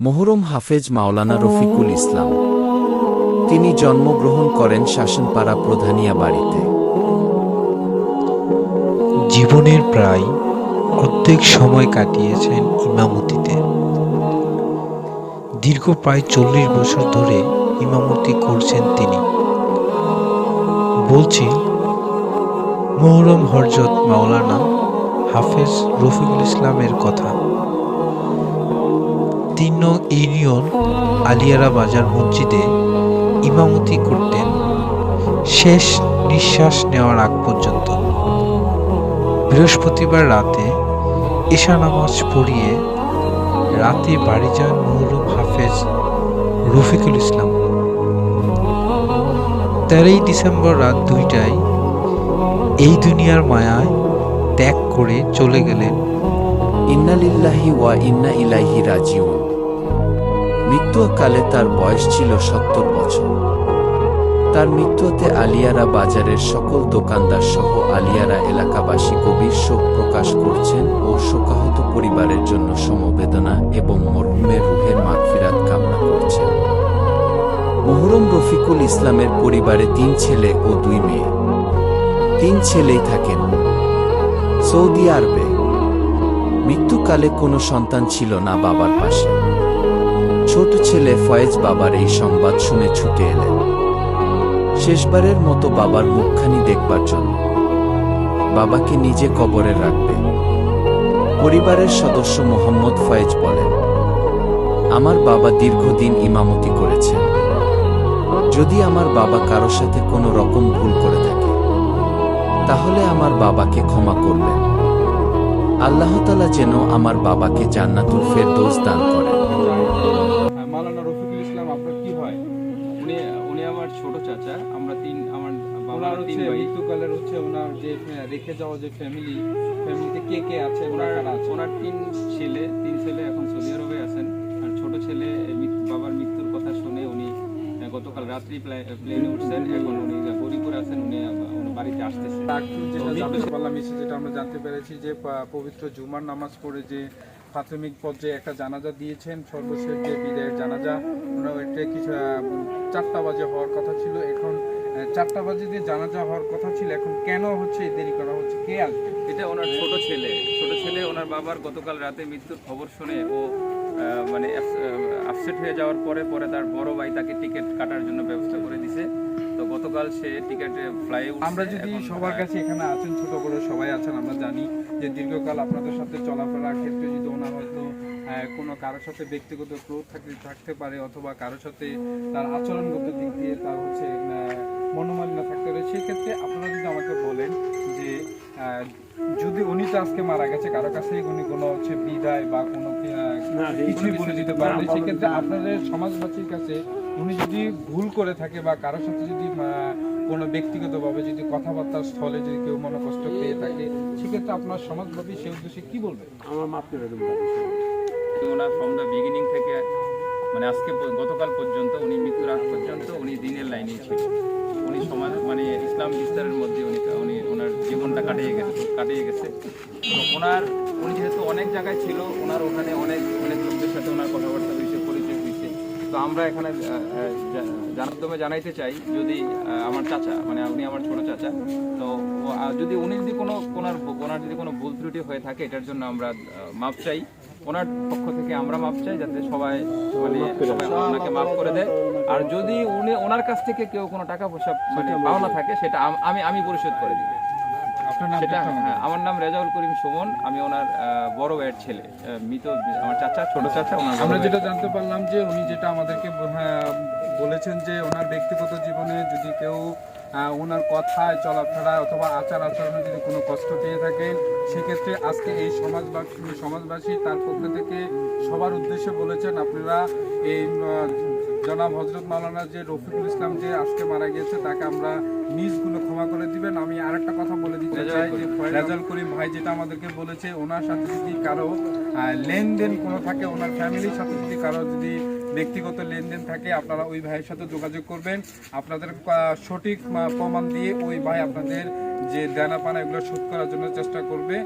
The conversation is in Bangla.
মোহরম হাফেজ মাওলানা রফিকুল ইসলাম। তিনি জন্মগ্রহণ করেন শাসনপাড়া প্রধানিয়া বাড়িতে। জীবনের প্রায় অর্ধেক সময় কাটিয়েছেন ইমামতিতে। দীর্ঘ প্রায় 40 বছর ধরে ইমামতি করছেন তিনি। বলছি মোহরম হযরত মাওলানা হাফেজ রফিকুল ইসলামের কথা। 3 নং ইউনিয়ন আলিয়ারা বাজার মসজিদে ইমামতি করতেন শেষ নিঃশ্বাস নেওয়ার আগ পর্যন্ত। বৃহস্পতিবার রাতে এশা নামাজ পড়িয়ে রাতে বাড়ি যান মোহরম হাফেজ রফিকুল ইসলাম। 13 ডিসেম্বর রাত 2টায় এই দুনিয়ার মায়ায় ত্যাগ করে চলে গেলেন। ইন্না লিল্লাহি ওয়া ইন্না ইলাইহি রাজিউন। মৃত্যুকালে তার বয়স ছিল 70 বছর। তার মৃত্যুতে আলিয়ারা বাজারের সকল দোকানদার সহ আলিয়ারা এলাকাবাসী গভীর শোক প্রকাশ করছেন ও শোকাহত পরিবারের জন্য সমবেদনা এবং মরহুমের রুহের মাগফিরাত কামনা করছেন। মোহরম রফিকুল ইসলামের পরিবারে 3 ছেলে ও 2 মেয়ে। 3 ছেলেই থাকেন সৌদি আরবে। মৃত্যুকালে কোনো সন্তান ছিল না বাবার পাশে। ছোট ছেলে ফয়েজ বাবার এই সংবাদ শুনে ছুটে এলেন শেষবারের মতো বাবার মুখখানি দেখবার জন্য। বাবাকে নিজে কবরে রাখবে। পরিবারের সদস্য মোহাম্মদ ফয়েজ বলেন, আমার বাবা দীর্ঘদিন ইমামতি করেছেন। যদি আমার বাবা কারো সাথে কোনো রকম ভুল করে থাকে তাহলে আমার বাবাকে ক্ষমা করবেন। আল্লাহ তাআলা যেন আমার বাবাকে জান্নাতুল ফেরদৌস দান করেন। মাওলানা রফিকুল ইসলাম আপনার কি হয়? উনি আমার ছোট চাচা। আমার বাবার 3 ভাই। মৃত্যুকালের ওনার যে রেখে যাওয়া যে ফ্যামিলিতে কে আছে? ওনার 3 ছেলে এখন সৌদি আরবে আছেন। আর ছোট ছেলে বাবার মৃত্যুর কথা শুনে উনি গতকাল রাত্রি প্লেনে উঠছেন। এখন উনি গরিপুরে আছেন। উনি বাড়িতে আসতেছেন। যেটা আমরা জানতে পেরেছি যে পবিত্র জুমার নামাজ পড়ে যে প্রাথমিক পর্যায়ে একটা জানাজা দিয়েছেন। সর্বশেষ যে বিদায়ের জানাজা এটা কিছু 4টা বাজে হওয়ার কথা ছিল। এখন 4টা বাজে যে জানাজা হওয়ার কথা ছিল, এখন কেন হচ্ছে দেরি করা হচ্ছে? কে আসবে? এটা ওনার ছোট ছেলে ওনার বাবার গতকাল রাতে মৃত্যুর খবর শুনে ও মানে আপসেট হয়ে যাওয়ার পরে তার বড় ভাই তাকে টিকিট কাটার জন্য ব্যবস্থা করে দিছে। তো গতকাল সে টিকিটে ফ্লাইয়ে উঠছে। আমরা যদি সবার কাছে এখানে আছেন, ছোট বড় সবাই আছেন, আমরা জানি যে দীর্ঘকাল আপনাদের সাথে চলাফেরার ক্ষেত্রে যদি ওনার হয়তো কোনো কারোর সাথে ব্যক্তিগত ক্রোধ থাকতে পারে, অথবা কারোর সাথে তার আচরণগত দিক দিয়ে তার হচ্ছে মনোমালিন্য থাকতে পারে, সেক্ষেত্রে আপনারা যদি আমাকে বলেন যে যদি উনি তো আজকে মারা গেছে, কারো কাছে উনি কোনো হচ্ছে বিদায় বা কোনো কিছুই বলে দিতে পারেন, সেক্ষেত্রে আপনাদের সমাজবাসীর কাছে উনি যদি ভুল করে থাকে বা কারোর সাথে যদি কোনো ব্যক্তিগতভাবে যদি কথাবার্তার স্থলে যদি কেউ মনোকষ্ট পেয়ে থাকে, সেক্ষেত্রে আপনার সমাজবাদী সে উদ্দেশ্যে কি বলবে? আমার মাফ করে দেবেন। ওনার ফ্রম দ্য বিগিনিং থেকে মানে আজকে গতকাল পর্যন্ত উনি মৃত্যুর আগ পর্যন্ত উনি দিনের লাইনেই ছিল। উনি সমাজ মানে ইসলাম বিস্তারের মধ্যে উনি ওনার জীবনটা কাটিয়ে গেছে। তো উনি যেহেতু অনেক জায়গায় ছিল, ওনার ওখানে অনেক লোকদের সাথে ওনার কথাবার্তা হয়েছে, পরিচয় হয়েছে। তো আমরা এখানে মাধ্যমে জানাইতে চাই, যদি আমার চাচা মানে উনি আমার ছোট চাচা, তো যদি উনি যদি ওনার যদি কোনো ভুল ত্রুটি হয়ে থাকে, এটার জন্য আমরা মাপ চাই। ওনার পক্ষ থেকে আমরা মাপ চাই, যাতে সবাই ওনাকে মাফ করে দেয়। আর যদি ওনার কাছ থেকে কেউ কোনো টাকা পয়সা মানে পাওনা থাকে, সেটা আমি পরিশোধ করে দিই। সেটা হ্যাঁ, আমার নাম রেজাউল করিম সুমন। আমি ওনার বড় ভাইয়ের ছেলে, মৃত আমার চাচা, ছোট চাচা। আমরা যেটা জানতে পারলাম যে উনি যেটা আমাদেরকে বলেছেন যে ওনার ব্যক্তিগত জীবনে যদি কেউ ওনার কথায় চলাফেরা অথবা আচার আচরণে যদি কোনো কষ্ট পেয়ে থাকেন, সেক্ষেত্রে আজকে এই সমাজবাসী তার পক্ষ থেকে সবার উদ্দেশ্যে বলেছেন আপনারা এই জনাব হযরত মাওলানা যে রফিকুল ইসলাম যে আজকে মারা গিয়েছে, তাকে আমরা নিজগুলো ক্ষমা করে দিবেন। আমি আরেকটা কথা বলে দিতে চাই যে রেজাউল করিম ভাই যেটা আমাদেরকে বলেছে, ওনার সাথে যদি কারো লেনদেন কোনো থাকে, ওনার ফ্যামিলির সাথে যদি কারো যদি ব্যক্তিগত লেনদেন থাকে, আপনারা ওই ভাইয়ের সাথে যোগাযোগ করবেন। আপনাদের সঠিক প্রমাণ দিয়ে ওই ভাই আপনাদের যে দেনা পানা এগুলো শোধ করার জন্য চেষ্টা করবে।